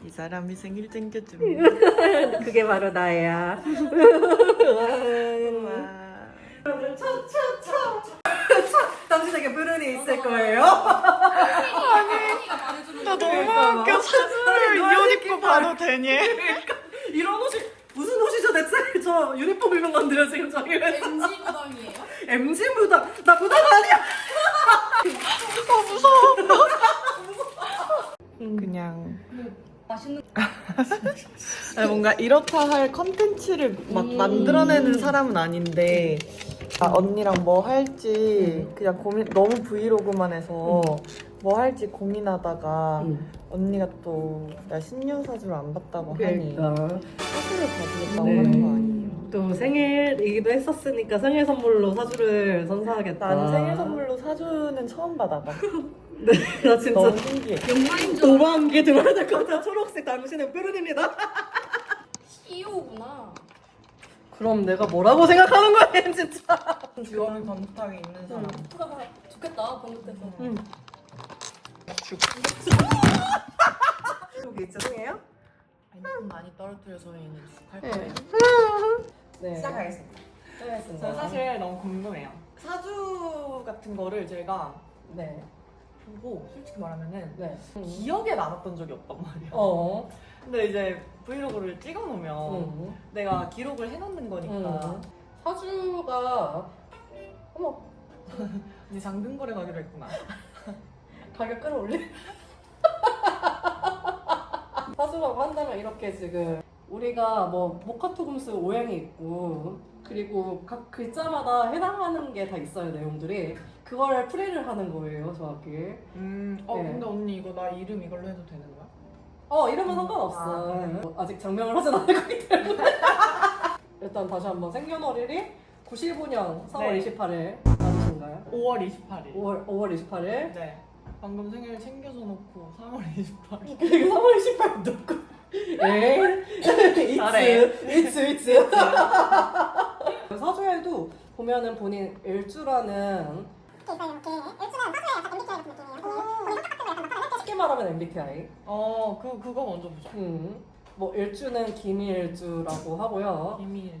이 사람이 생일 챙겨주면 그게 바로 나야. 당신에게 불운이 있을 거예요. 나 너무 웃겨. 사진을 이 옷 입고 봐도 되니? 이런 옷이 무슨 옷이죠 대체? 저 유니폼 입은 건데요 지금 저기. MG 무당이에요? MG 무당. 나 무당 아니야. 무서워. 그냥 맛있는 아니, 뭔가 이렇다 할 컨텐츠를 막 만들어내는 사람은 아닌데 언니랑 뭐 할지 그냥 고민 너무 브이로그만 해서 뭐 할지 고민하다가 언니가 또 나 신년 사주를 안 봤다고 하니 사주를 봐주겠다고 네. 하는 거 아니에요? 또 생일이기도 했었으니까 생일 선물로 사주를 선사하겠다. 난 생일 선물로 사주는 처음 받아봐. 네, 나 진짜 너무 신기해. 영광인 줄 알아. 도마한 게 들어야 될 것 같아. 초록색 당신은 뾰른입니다. CEO구나. 그럼 내가 뭐라고 생각하는 거야 진짜. 주원을 건탁에 있는 사람. 좋겠다 번듯해서. 여기 죄송해요. 핸드폰 많이 떨어뜨려서 얘는 죽할 네. 거예요. 네. 시작하겠습니다. 시작하겠습니다. 저 사실 너무 궁금해요. 사주 같은 거를 제가 네. 보고 솔직히 말하면은 네. 기억에 남았던 적이 없단 말이야. 어. 근데 이제 브이로그를 찍어놓으면 응. 내가 기록을 해놓는 거니까 응. 사주가 어머 이제 장등거래 가기로 했구나. 가격 끌어올리. 사주라고 한다면 이렇게 지금 우리가 뭐 모카토금수 오행이 있고 그리고 각 글자마다 해당하는 게 다 있어요 내용들이. 그걸 풀이를 하는 거예요 정확히. 네. 근데 언니 이거 나 이름 이걸로 해도 되는 거야? 이러면 상관없어. 아, 그래? 아직 장명을 하진 않을 거기 때문에. 일단 다시 한번 생년월일이 95년 4월 네. 28일 맞으신가요? 5월 28일. 5월 28일. 네. 방금 생일 챙겨서 놓고 3월 28일. 그리고 3월 28일 놓고. 잘해. 이츠. 사주에도 보면은 본인 일주라는 쉽게 말하면 MBTI. 그거 먼저 보자. 뭐 일주는 김일주라고 하고요. 비밀.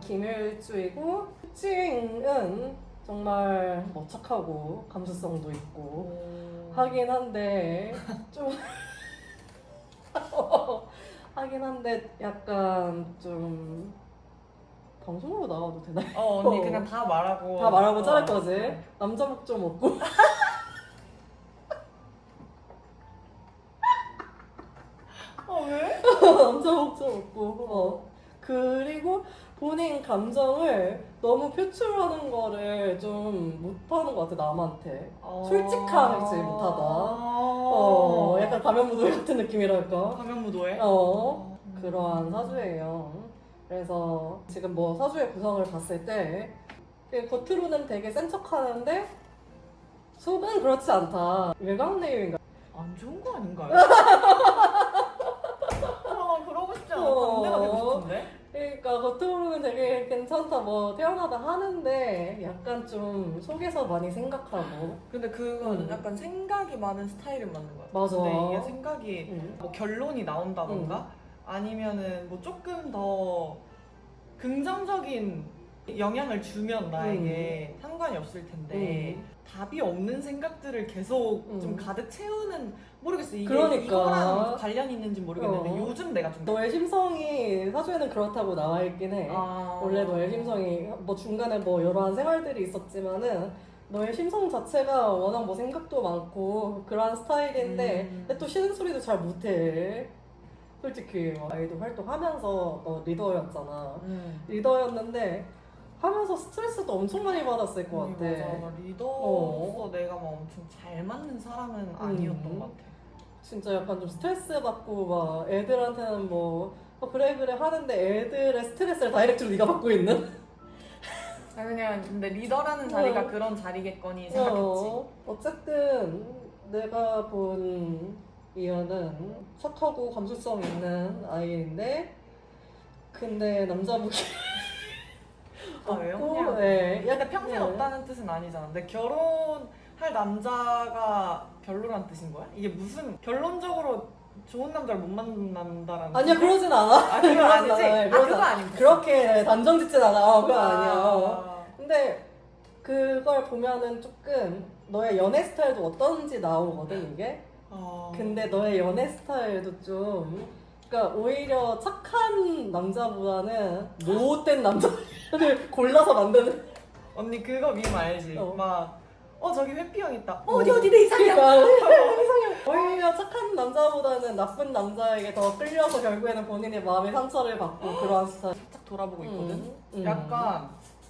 김일주이고 특징은 정말 뭐 착하고 감수성도 있고 하긴 한데 좀 하긴 한데 약간 좀 방송으로 나와도 되나요? 언니 그냥 다 말하고. 다 말하고 자를 거지? 네. 남자 복 좀 없고 왜? 남자 복 좀 없고 그리고 본인 감정을 너무 표출하는 거를 좀 못하는 것 같아 남한테. 솔직하지 못하다. 약간 가면무도회 같은 느낌이랄까. 가면무도회? 그러한 사주예요. 그래서 지금 뭐 사주의 구성을 봤을 때 겉으로는 되게 센 척하는데 속은 그렇지 않다. 외곽 내용인가? 안 좋은 거 아닌가요? 그러고 싶지 않아. 반대가 되고 싶은데? 그러니까 겉으로는 되게 괜찮다 뭐 태어나다 하는데 약간 좀 속에서 많이 생각하고. 근데 그건 약간 생각이 많은 스타일은 맞는 거야. 맞아. 근데 이게 생각이 뭐 결론이 나온다던가 아니면은 뭐 조금 더 긍정적인 영향을 주면 나에게 상관이 없을 텐데 답이 없는 생각들을 계속 좀 가득 채우는 모르겠어. 이게 그러니까. 이거랑 관련이 있는지 모르겠는데 요즘 내가 좀 너의 심성이 사주에는 그렇다고 나와 있긴 해. 원래 너의 심성이 뭐 중간에 뭐 여러한 생활들이 있었지만은 너의 심성 자체가 워낙 뭐 생각도 많고 그러한 스타일인데 근데 또 쉬는 소리도 잘 못해. 솔직히 막 아이돌 활동하면서 너 리더였잖아. 리더였는데 하면서 스트레스도 엄청 많이 받았을 것 같아. 맞아. 리더로서 내가 막 엄청 잘 맞는 사람은 아니었던 것 같아. 진짜 약간 좀 스트레스 받고 막 애들한테는 뭐 그래 하는데 애들의 스트레스를 다이렉트로 네가 받고 있는? 그냥 근데 리더라는 자리가 그런 자리겠거니 생각했지. 어쨌든 내가 본 이하는 착하고 감수성 있는 아이인데 근데 남자분이 왜요? 없고, 그냥 네. 근데 평생 없다는 뜻은 아니잖아. 근데 결혼할 남자가 별로란 뜻인 거야? 이게 무슨 결론적으로 좋은 남자를 못 만난다라는. 아니야 그러진 않아. 아 그건 아니지. 않아. 그거 아니고. 그렇게 단정짓진 않아. 그건 아니야. 아. 근데 그걸 보면은 조금 너의 연애 스타일도 어떤지 나오거든 이게. 근데 너의 연애 스타일도 좀 그러니까 오히려 착한 남자보다는 못된 남자를 골라서 만드는. 언니 그거 밈 알지? 어. 막 저기 회피형 있다. 내 이상형. 그러니까 오히려 착한 남자보다는 나쁜 남자에게 더 끌려서 결국에는 본인의 마음의 상처를 받고 그러한 스타일. 딱 돌아보고 있거든. 음. 약간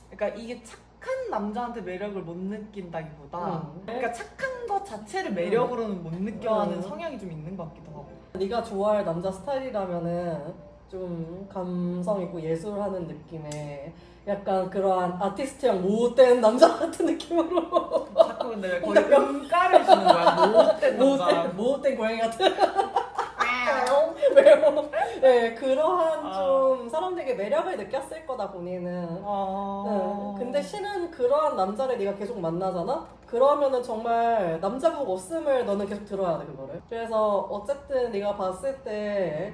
그러니까 이게 착한 남자한테 매력을 못 느낀다기보다 그러니까 착한 것 자체를 매력으로는 못 느껴하는 성향이 좀 있는 것 같기도 하고. 네가 좋아할 남자 스타일이라면은 좀 감성 있고 예술하는 느낌의 약간 그러한 아티스트형 못된 남자 같은 느낌으로 자꾸 근데 왜 거의 음가를 주는 거야? 못된 남자. 못된 고양이 같은 왜요? 네 그러한 아. 좀 사람들에게 매력을 느꼈을 거다 본인은. 근데 실은 그러한 남자를 네가 계속 만나잖아? 그러면은 정말 남자 복 없음을 너는 계속 들어야 돼 그거를. 그래서 어쨌든 네가 봤을 때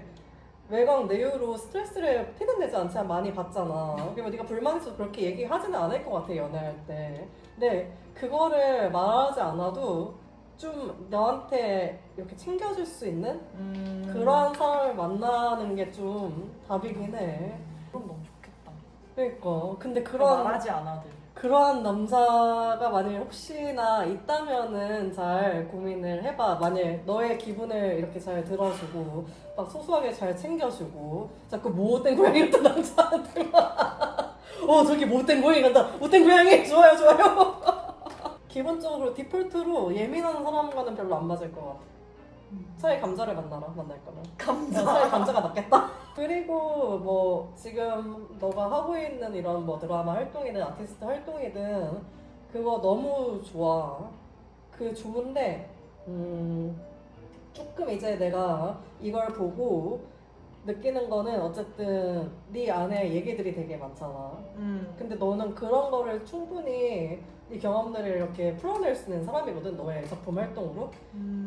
외곽 내유로 스트레스를 피는 내지 않지만 많이 받잖아. 그리고 네가 불만 있어서 그렇게 얘기하지는 않을 것 같아 연애할 때. 근데 그거를 말하지 않아도 좀 너한테 이렇게 챙겨줄 수 있는 그러한 사람을 만나는 게 좀 답이긴 해. 그럼 너무 좋겠다. 그러니까 근데 말하지 않아도. 그러한 남자가 만약에 혹시나 있다면은 잘 고민을 해봐. 만약에 너의 기분을 이렇게 잘 들어주고 막 소소하게 잘 챙겨주고 자꾸 못된 고양이 같은 남자한테만 저기 못된 고양이 간다. 못된 고양이 좋아요 좋아요. 기본적으로 디폴트로 예민한 사람과는 별로 안 맞을 것 같아. 차라리 감자를 만나라 만날 거면. 감자. 차라리 감자가 낫겠다. 그리고 뭐 지금 너가 하고 있는 이런 뭐 드라마 활동이든 아티스트 활동이든 그거 너무 좋아. 그 좋은데 조금 이제 내가 이걸 보고 느끼는 거는 어쨌든 네 안에 얘기들이 되게 많잖아. 근데 너는 그런 거를 충분히 네 경험들을 이렇게 풀어낼 수 있는 사람이거든 너의 작품 활동으로.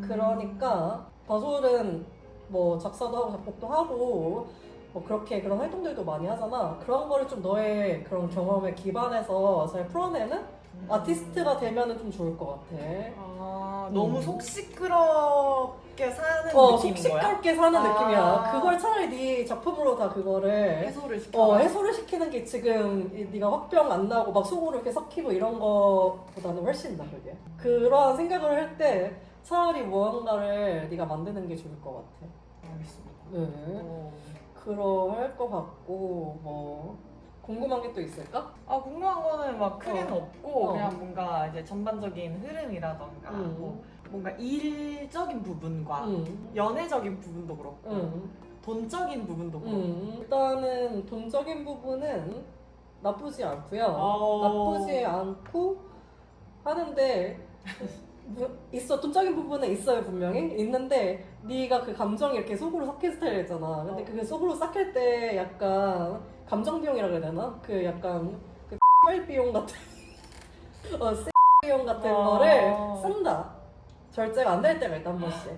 그러니까 바솔은 뭐 작사도 하고 작곡도 하고 뭐 그렇게 그런 활동들도 많이 하잖아. 그런 거를 좀 너의 그런 경험에 기반해서 잘 풀어내는 아티스트가 되면은 좀 좋을 것 같아. 너무 속 시끄럽게 사는 속 느낌인 거야? 시끄럽게 사는 아. 느낌이야. 그걸 차라리 네 작품으로 다 그거를 해소를 시켜. 해소를 시키는 게 지금 네가 화병 안 나고 막 속으로 이렇게 섞이고 이런 거보다는 훨씬 나 그게. 그런 생각을 할 때 차라리 무언가를 네가 만드는 게 좋을 것 같아. 알겠습니다. 네. 그럴 것 같고 뭐 궁금한 게 또 있을까? 궁금한 거는 막 크게는 없고 어. 그냥 뭔가 이제 전반적인 흐름이라던가 뭐 뭔가 일적인 부분과 연애적인 부분도 그렇고 돈적인 부분도 그렇고 일단은 돈적인 부분은 나쁘지 않고요. 나쁘지 않고 하는데 있어. 돈적인 부분은 있어요 분명히 있는데 네가 그 감정이 이렇게 속으로 섞인 스타일이잖아. 근데 그 속으로 섞일 때 약간 감정 비용이라 그래야 되나? 그 약간 그 비용 같은 비용 같은 거를 쓴다. 절제가 안 될 때가 있다 한 번씩.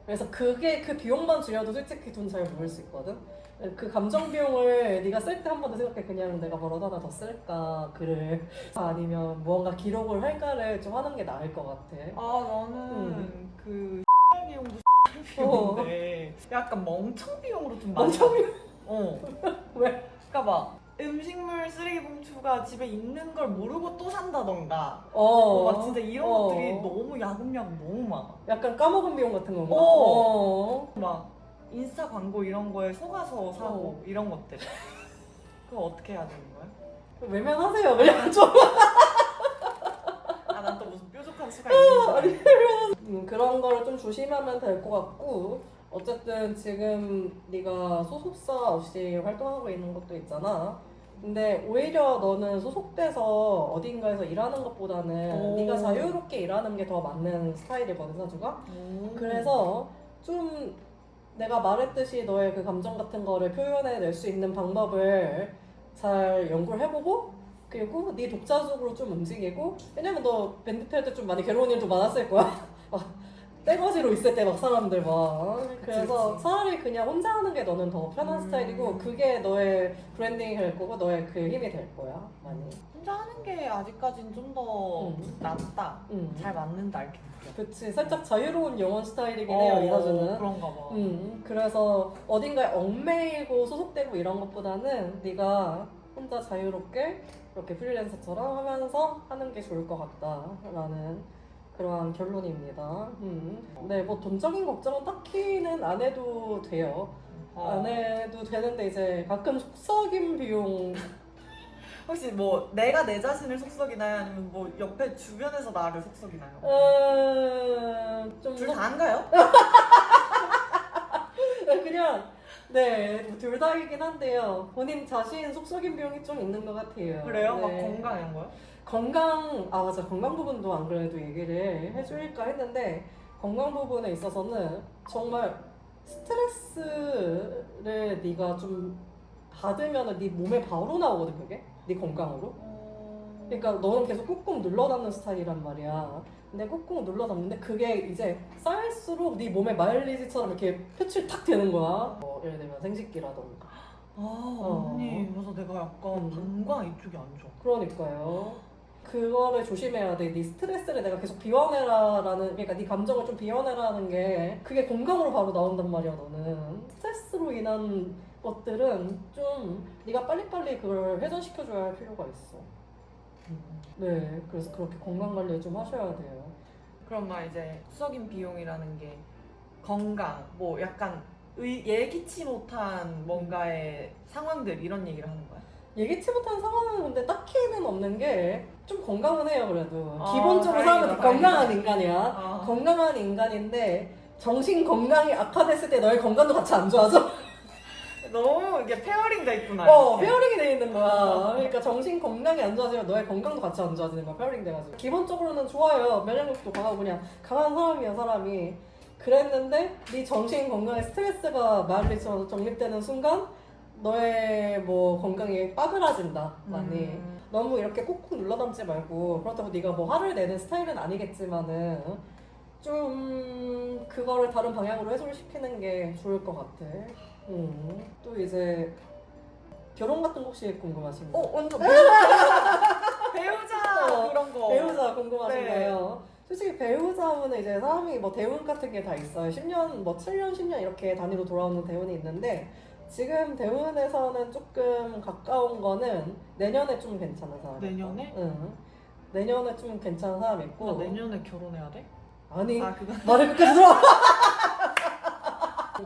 그래서 그게 그 비용만 줄여도 솔직히 돈 잘 모을 수 있거든. 그 감정 비용을 네가 쓸 때 한 번 더 생각해. 그냥 내가 뭐라도 하나 더 쓸까 글을 아니면 무언가 기록을 할까를 좀 하는 게 나을 것 같아. 나는 그 비용도 비용인데 약간 멍청 비용으로 좀 많이 멍청 비용? 왜? 그러니까 막 음식물 쓰레기 봉투가 집에 있는 걸 모르고 또 산다던가 막 진짜 이런 것들이 너무 야금야금 너무 많아. 약간 까먹은 비용 같은 건가? 막 인스타 광고 이런 거에 속아서 사고 이런 것들. 그거 어떻게 해야 되는 거야? 외면하세요 그냥 좀. 난 또 무슨 뾰족한 수가 있는 줄 그런 거를 좀 조심하면 될 것 같고 어쨌든 지금 네가 소속사 없이 활동하고 있는 것도 있잖아. 근데 오히려 너는 소속돼서 어딘가에서 일하는 것보다는 네가 자유롭게 일하는 게 더 맞는 스타일이거든 사주가. 그래서 좀 내가 말했듯이 너의 그 감정 같은 거를 표현해낼 수 있는 방법을 잘 연구를 해보고 그리고 네 독자적으로 좀 움직이고. 왜냐면 너 밴드 탈 때 좀 많이 괴로운 일도 많았을 거야. 떼거지로 있을 때 막 사람들 막 그래서 그치. 차라리 그냥 혼자 하는 게 너는 더 편한 스타일이고 그게 너의 브랜딩이 될 거고 너의 그 힘이 될 거야 많이. 혼자 하는 게 아직까진 좀 더 낫다. 잘 맞는다 이렇게 느껴. 그치 살짝 자유로운 영혼 스타일이긴 해요 이사주는. 그런가 봐. 그래서 어딘가에 얽매이고 소속되고 이런 것보다는 네가 혼자 자유롭게 이렇게 프리랜서처럼 하면서 하는 게 좋을 것 같다라는 그러한 결론입니다. 네, 뭐 돈적인 걱정은 딱히는 안 해도 돼요. 안 해도 되는데 이제 가끔 속썩임 비용 혹시 뭐 내가 내 자신을 속썩이나요? 아니면 뭐 옆에 주변에서 나를 속썩이나요? 좀 둘 다 한가요? 그냥 네, 둘 다이긴 한데요. 본인 자신 속썩임 비용이 좀 있는 것 같아요. 그래요? 네. 막 건강 이런 거요? 아 맞아 건강 부분도 안 그래도 얘기를 해줄까 했는데 건강 부분에 있어서는 정말 스트레스를 네가 좀 받으면은 네 몸에 바로 나오거든 그게 네 건강으로. 그러니까 너는 계속 꾹꾹 눌러담는 스타일이란 말이야. 근데 꾹꾹 눌러담는데 그게 이제 쌓일수록 네 몸에 마일리지처럼 이렇게 표출이 탁 되는 거야. 예를 들면 생식기라던가. 언니 그래서 내가 약간 방광 이쪽이 안 좋아. 그러니까요. 그거를 조심해야 돼. 네 스트레스를 내가 계속 비워내라라는, 그러니까 네 감정을 좀 비워내라는 게 그게 건강으로 바로 나온단 말이야. 너는 스트레스로 인한 것들은 좀 네가 빨리빨리 그걸 회전시켜줘야 할 필요가 있어. 네, 그래서 그렇게 건강 관리 좀 하셔야 돼요. 그럼 막 이제 속썩임 비용이라는 게 건강, 뭐 약간 예기치 못한 뭔가의 상황들 이런 얘기를 하는 거야? 예기치 못한 상황은 근데 딱히는 없는 게 좀 건강은 해요 그래도. 아, 기본적으로 다행이다, 사람은 건강한 다행이다. 인간이야. 건강한 인간인데 정신 건강이 악화됐을 때 너의 건강도 같이 안 좋아져. 너무 이게 페어링 돼 있구나. 이렇게. 페어링이 돼 있는 거야. 그러니까 정신 건강이 안 좋아지면 너의 건강도 같이 안 좋아지는 거야. 페어링 돼가지고. 기본적으로는 좋아요. 면역력도 강하고 그냥 강한 사람이야 사람이. 그랬는데 네 정신 건강에 스트레스가 마일리지처럼 정립되는 순간 너의 뭐 건강이 빠그라진다 많이. 너무 이렇게 꾹꾹 눌러담지 말고, 그렇다고 네가 뭐 화를 내는 스타일은 아니겠지만은 좀 그거를 다른 방향으로 해소를 시키는 게 좋을 것 같아. 또 이제 결혼 같은 거 혹시 궁금하신가요? 완전 배우자 그런 거. 배우자 궁금하신가요? 솔직히 배우자는 이제 사람이 뭐 대운 같은 게 다 있어요. 10년, 뭐 7년, 10년 이렇게 단위로 돌아오는 대운이 있는데 지금 대운에서는 조금 가까운 거는 내년에 좀 괜찮은 사람. 내년에? 응. 내년에 좀 괜찮은 사람 있고. 나 내년에 결혼해야 돼? 아니, 그거. 말을 끝까지 들어!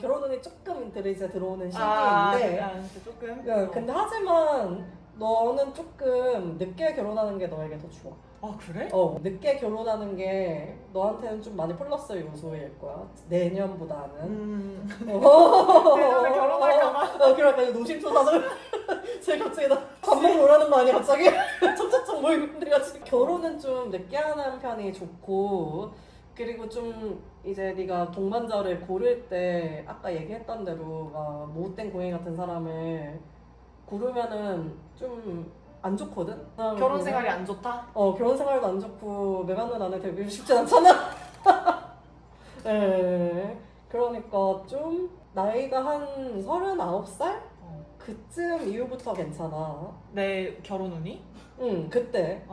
결혼운이 조금 이제 들어오는 시기인데. 조금. 근데 하지만 너는 조금 늦게 결혼하는 게 너에게 더 좋아. 그래? 늦게 결혼하는 게 너한테는 좀 많이 플러스 요소일 거야. 내년보다는. 내년에 결혼할까봐. 그러니까 노심초사서 제가 갑자기 밥 먹으러 오라는 거 아니야 갑자기? 척척척 모이고 근데 지금 결혼은 좀 늦게 하는 편이 좋고, 그리고 좀 이제 네가 동반자를 고를 때 아까 얘기했던 대로 막 못된 고양이 같은 사람을 고르면은 좀 안 좋거든? 결혼 생활이 안 좋다? 결혼 생활도 안 좋고 매만은 안에 되기 쉽지 않잖아? 네. 그러니까 좀 나이가 한 39살? 그쯤 이후부터 괜찮아. 내 결혼운이? 응, 그때.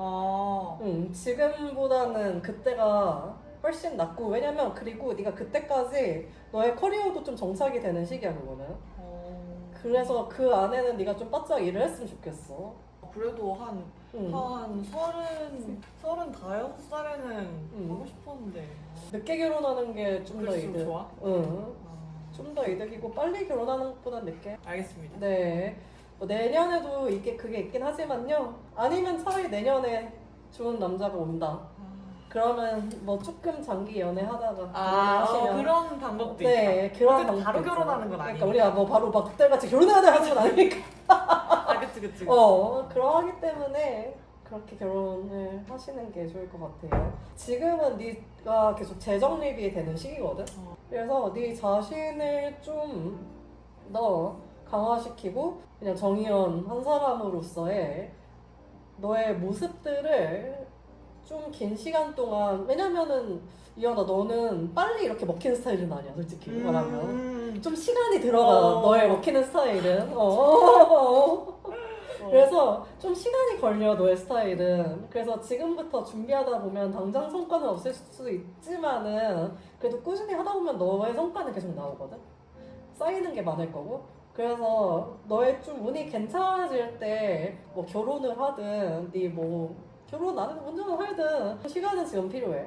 지금보다는 그때가 훨씬 낫고, 왜냐면 그리고 네가 그때까지 너의 커리어도 좀 정착이 되는 시기야 그거는. 그래서 그 안에는 네가 좀 바짝 일을 했으면 좋겠어. 그래도 한 35살에는 하고 싶었는데. 늦게 결혼하는 게 좀 더 그럴수록 이득. 좋아? 좀 더 이득이고 빨리 결혼하는 것보다 늦게. 알겠습니다. 네. 뭐 내년에도 그게 있긴 하지만요. 아니면 차라리 내년에 좋은 남자가 온다. 그러면 뭐 조금 장기 연애하다가 결혼하시면. 그런 방법도 네, 있다. 그런 어쨌든 바로 방법도 결혼하는 있어요. 건 아니니까. 그러니까 우리가 뭐 바로 막 그때같이 결혼해야 돼 하는 건 아니니까. 그치. 그러하기 때문에 그렇게 결혼을 하시는 게 좋을 것 같아요. 지금은 네가 계속 재정립이 되는 시기거든. 그래서 네 자신을 좀 더 강화시키고 그냥 정의연 한 사람으로서의 너의 모습들을 좀 긴 시간 동안 왜냐면은 이현아 너는 빨리 이렇게 먹히는 스타일은 아니야 솔직히 말하면 좀 시간이 들어가 너의 먹히는 스타일은 그래서 좀 시간이 걸려 너의 스타일은. 그래서 지금부터 준비하다 보면 당장 성과는 없을 수 있지만은 그래도 꾸준히 하다 보면 너의 성과는 계속 나오거든. 쌓이는 게 많을 거고. 그래서 너의 좀 운이 괜찮아질 때 뭐 결혼을 하든 네 뭐 결혼 안 해도 먼저 하든 시간은 지금 필요해.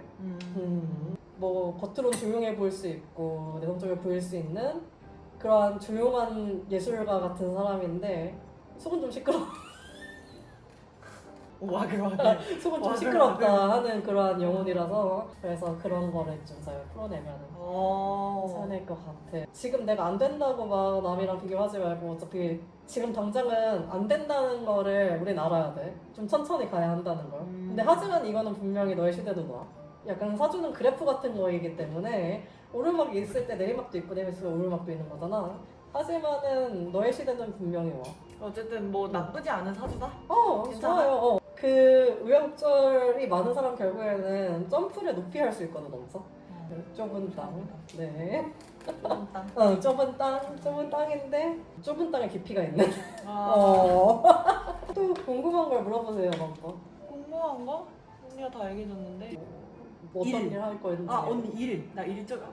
뭐 겉으론 조용해 보일 수 있고 내성적으로 보일 수 있는 그러한 조용한 예술가 같은 사람인데 속은 좀 시끄러워. 와글 속은 좀 와글, 시끄럽다 와글. 하는 그러한 영혼이라서 그래서 그런 거를 좀 잘 풀어내면 괜찮을 것 같아. 지금 내가 안 된다고 막 남이랑 비교하지 말고 어차피 지금 당장은 안 된다는 거를 우린 알아야 돼. 좀 천천히 가야 한다는 걸. 근데 하지만 이거는 분명히 너의 시대도 와. 약간 사주는 그래프 같은 거이기 때문에 오르막이 있을 때 내리막도 있고 내리막에 오르막도 있는 거잖아. 하지만은 너의 시대는 분명히 와. 어쨌든 뭐 나쁘지 않은 사주다? 괜찮아? 좋아요. 그 우여곡절이 많은 사람 결국에는 점프를 높이 할 수 있거든, 엄청. 좁은 땅. 네. 좁은 땅. 좁은 땅. 좁은 땅인데 좁은 땅에 깊이가 있네. 또 궁금한 걸 물어보세요, 한번. 궁금한 거? 언니가 다 얘기해줬는데. 뭐 어떤 일. 일 할 건지. 언니 일. 나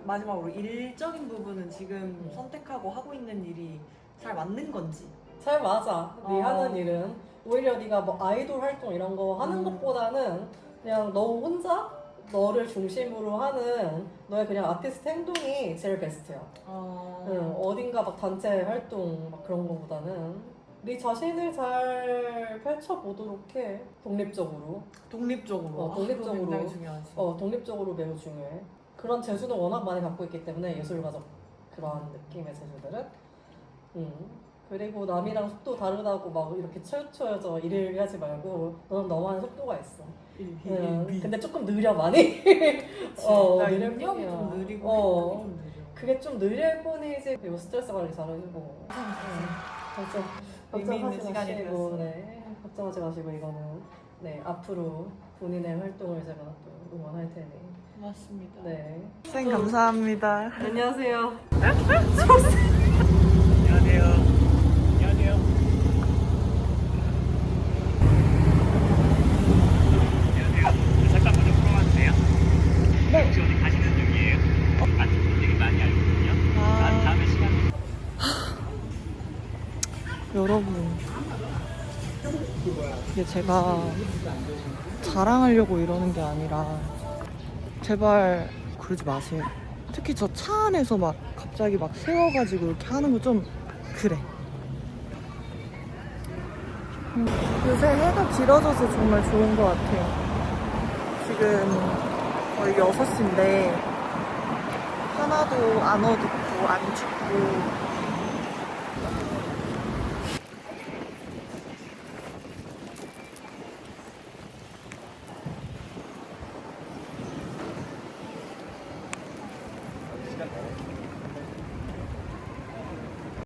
마지막으로 일적인 부분은 지금 선택하고 하고 있는 일이 잘 맞는 건지. 잘 맞아. 네 어. 하는 일은 오히려 네가 뭐 아이돌 활동 이런 거 하는 것보다는 그냥 너 혼자 너를 중심으로 하는 너의 그냥 아티스트 행동이 제일 베스트야. 어딘가 막 단체 활동 막 그런 거보다는 네 자신을 잘 펼쳐보도록 해. 독립적으로. 독립적으로. 독립적으로. 그거 굉장히 중요하지. 독립적으로 매우 중요해. 그런 재주는 워낙 많이 갖고 있기 때문에 예술가적 그런 느낌의 재주들은. 그리고 남이랑 속도 다르다고 막 이렇게 치우쳐져 일을 하지 말고 너는 너만의 속도가 있어. 근데 조금 느려 많이. 나 느릴 능력이 뿐이야. 좀 느리고 좀 느려. 그게 좀 느릴 뿐이지. 그리고 스트레스 관리 잘해주고. 의미 있는 걱정하지 시간이 마시고, 되었어. 네, 걱정하지 마시고 이거는 네 앞으로 본인의 활동을 제가 또 응원할 테니. 맞습니다. 네. 선생님 감사합니다. 안녕하세요. 잠깐 먼저 풀어봐도 돼요? 네. 혹시 어디 가시는 중이에요? 많은 분들이 많이 알거든요. 다음에 시간 여러분, 이게 제가 자랑하려고 이러는 게 아니라 제발 그러지 마세요. 특히 저 차 안에서 막 갑자기 막 세워가지고 이렇게 하는 거 좀 그래. 요새 해가 길어져서 정말 좋은 것 같아요. 지금 거의 6시인데 하나도 안 어둡고 안 춥고